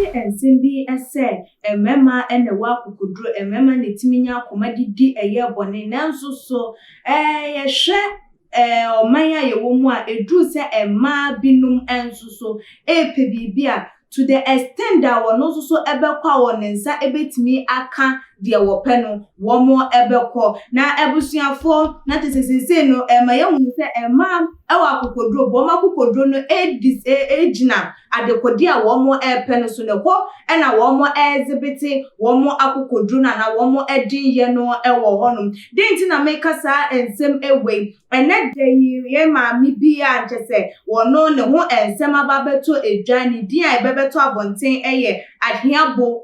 ensem bi ese emema ene wa kokodro emema ne timinya akoma didi eye bone nanso so ye hwe omanya ye wo mu a edru se ema binum enso so epe bibia to the extent that wono so ebekwa wonensa ebetimi aka de wo pe no wo mo ebekọ na ebusuafo na tesesese no emaye hu se ema ewa kokodro bo ma kokodro no ejina adekodi a wo mo epe no so ne ho na wo mo exhibit wo mo akokodro na wo mo edin ye no ewo honum denti na make sa ensem ewe ene de ye ma mi bia nchese wono ne ho ensem ababeto edwa ni din a ebebeto abonten eye adhiabo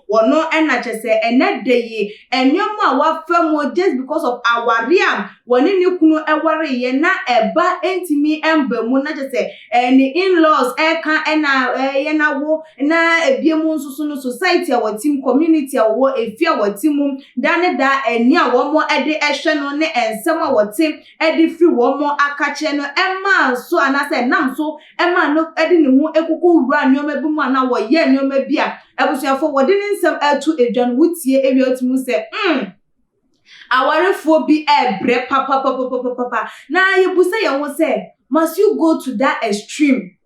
wono na chese ene de ye enyomo a wafamo just because of awariam woni ni kunu eware ye na eba entimi embamu na chese ni in-laws eka ye na wo na ebiemu nsusu no society a watim community a wo efia watimum dane da eni a wo mo ede ehwe no ne ensem a wotim ede free wo mo akache no ema so anase nam so ema no ede ne hu ekoko wura nyoma bi mu ana wo ye nyoma bi a ebusuafo wode ne nsem atu edwan wutie ewi otimu se awarefo bi ebre papa na yebusa ye ho se must you go to that extreme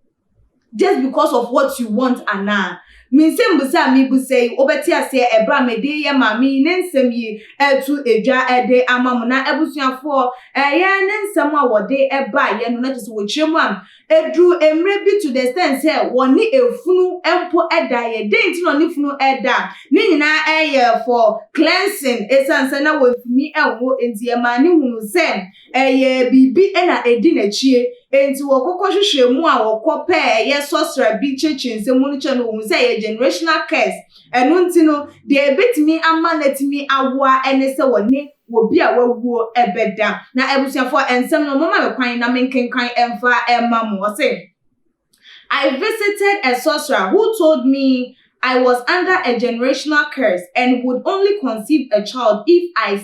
just because of what you want ana minsem busa mi busai obeti ase ebra mede ye mami ne nsem yi etu edwa ede amamu na ebusuafo ye ne nsem a wode eba ye no na tese wo chiremu am edru emre bi to the sense woni efunu empo eda ye denti no ni funu eda ni nyina eye for cleansing esanse na wofimi ewo enti ye mani hunu se eye bibi na edi na chie enti wokokọ hwehwemu a wokọ ye sosra bi chechinse mu no che no hu se ye generational curse enu nti no de ebetimi amanatimi awoa ene se woni wobi a wawuo ebeda na ebusuafo ensem no mama me kwan na menkenkan emfa emamu say I visited a sorcerer who told me I was under a generational curse and would only conceive a child if I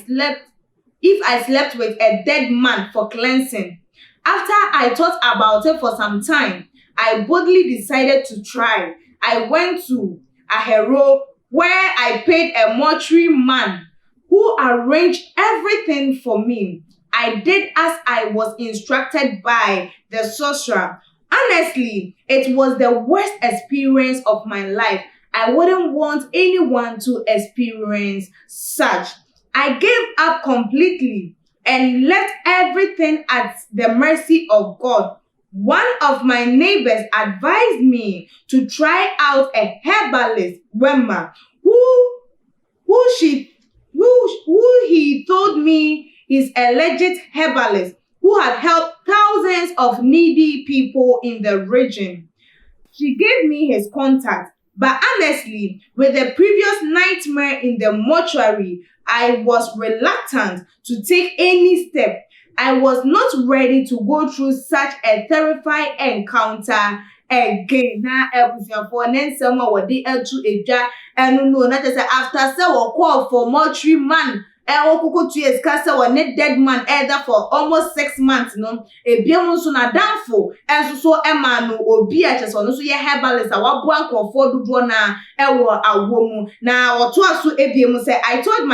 slept with a dead man for cleansing. After I thought about it for some time, I boldly decided to try. I went to Ahero where I paid a mortuary man who arranged everything for me. I did as I was instructed by the sorcerer. Honestly, it was the worst experience of my life. I wouldn't want anyone to experience such. I gave up completely and left everything at the mercy of God. One of my neighbors advised me to try out a herbalist, Wema, who he told me is a legit herbalist who had helped thousands of needy people in the region. She gave me his contact, but honestly, with the previous nightmare in the mortuary, I was reluctant to take any step. I was not ready to go through such a terrifying encounter again. Na ebusuafo nensem a wode atu edwa enu no na say after say we call for mortuary man okoko 2 years ka say one dead man either for almost 6 months no ebiem so na danfo enso so ema no obi a chese no so ye herbalist a wabo ankofo dodo na ewo awomu na oto aso ebiem say I told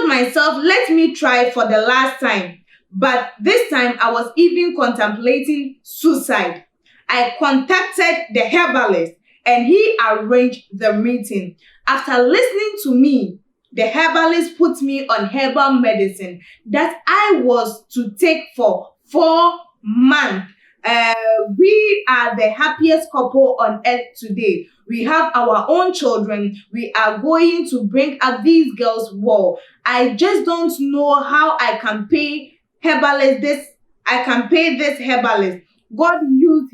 myself let me try for the last time, but this time I was even contemplating suicide. I contacted the herbalist and he arranged the meeting. After listening to me, the herbalist put me on herbal medicine that I was to take for 4 months. We are the happiest couple on earth today. We have our own children. We are going to bring up these girls well. I just don't know how I can pay herbalist this. I can pay this herbalist. God used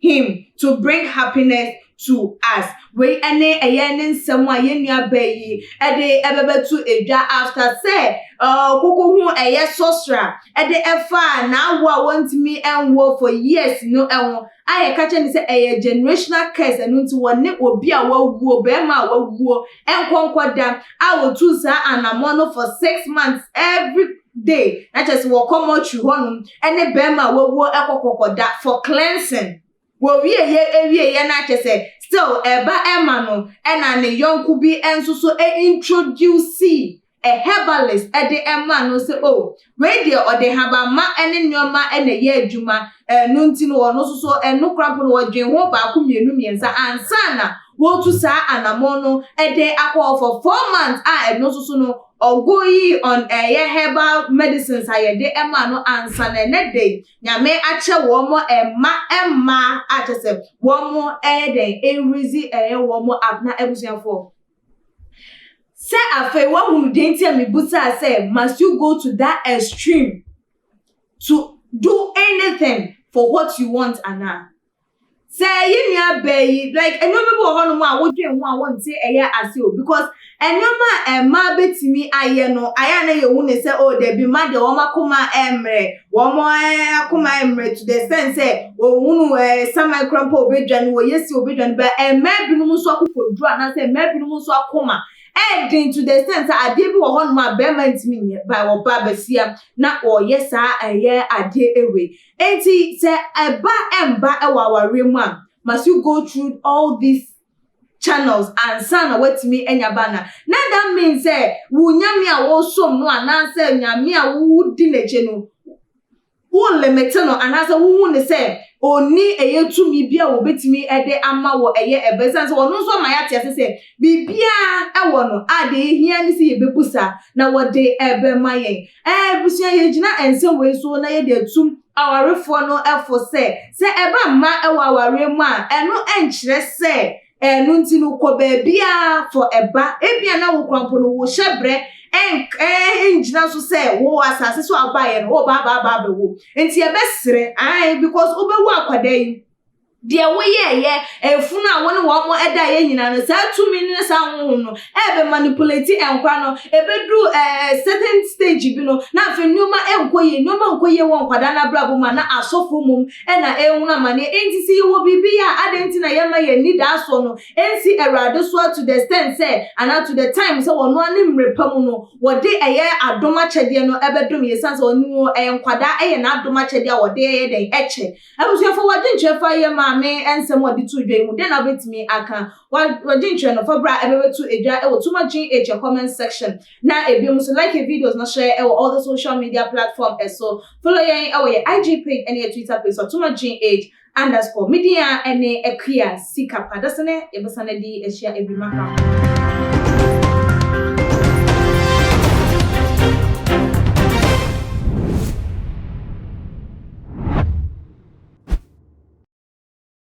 him to bring happiness to us. We ene eyenen semwa yenua bayi ede ebebetu edwa after say koko hu eye sosra ede efa na awo a wantimi enwo for years no enwo aye ka che ni say eye generational curse enu nti woni obi a wawuo be ma wawuo enkonkoda a wotu sa anamono for 6 months day na just wo comot you honum ene bema wo ekokokoda for cleansing wo wie na just still eba ema no ena ne yonku bi enso so introduce a herbalist the ema no say oh we dey or the haba ma ene nyoma ene ye adwuma no nti no no so eno krampo no dwen ho ba ko mienu miensa ansa na wo tu sa anamo no the akwa for 4 months eno so no ogoyi on herbal medicines ayede ema no ansa na ne dey nyame ache wo mo emma atese wo mo den erizi wo mo abna ebusiafo. Say afe wa hunu denti me busa say must you go to that extreme to do anything for what you want ana say you nya bay like enoma bo hono ma wo dwen ho a won say eye ase o because enoma ma betimi aye no aya na ye hu ne say oh there be ma de wo makoma emre wo mo akoma emre to the sense say wo hunu sama krampo obedwan wo yesi obedwan ba ma binum so akokodru ana say ma binum so akoma to the sense ade bi wo hon ma be ma ntimi by wo ba basia na o yesa eye ade ewe enti se eba emba ewaware mu a must you go through all these channels and sana wetimi enyabana na that means say wu nyame a wo som no ananse nyame a wu di neche no wo limit no ananse wu ne say oni eyetumi bia wo betimi ede ama wo eye ebesan so wonu so ma ya tiase se bibia ewo no ade hia ni se yebebusa na wo de ebe mayen busia ye gina ensem we so na ye de atum awarefo no efo se eba ma ewo aware mu a eno enkyere se enu nti no ko bia for eba ebia na wo krampo no wo hyebre engina so say wo asase so abaye no wo ba be wo enti e besere because obewu akwada yi de wo ye efunu a woni wo mo eda ye nyina no sa tumi ne sa ho no be manipulate enkwa no ebedru certain stage bi no na afi nyoma enkoye won kwada na brabo ma na asofo mum na ehunu amane enti si wo bibia adenti na yema ye need aso no ensi erade so to the extent say and to the time say wono ani mrepam no wo de adoma chede no ebedum ye sanse onu enkwada na adoma chede a wo de den eche abusuafo wade nchefa ye ma me ensem wadi tu dwe mu den na betimi aka wadi nche no for bra ebebetu edwa e wo tuma gh comment section na ebiom so like videos na share e all the social media platform so follow yen e wo ye IG page and your Twitter page so tuma gh_media ene ekia sikapa dasene ebesane di ehia ebimaka.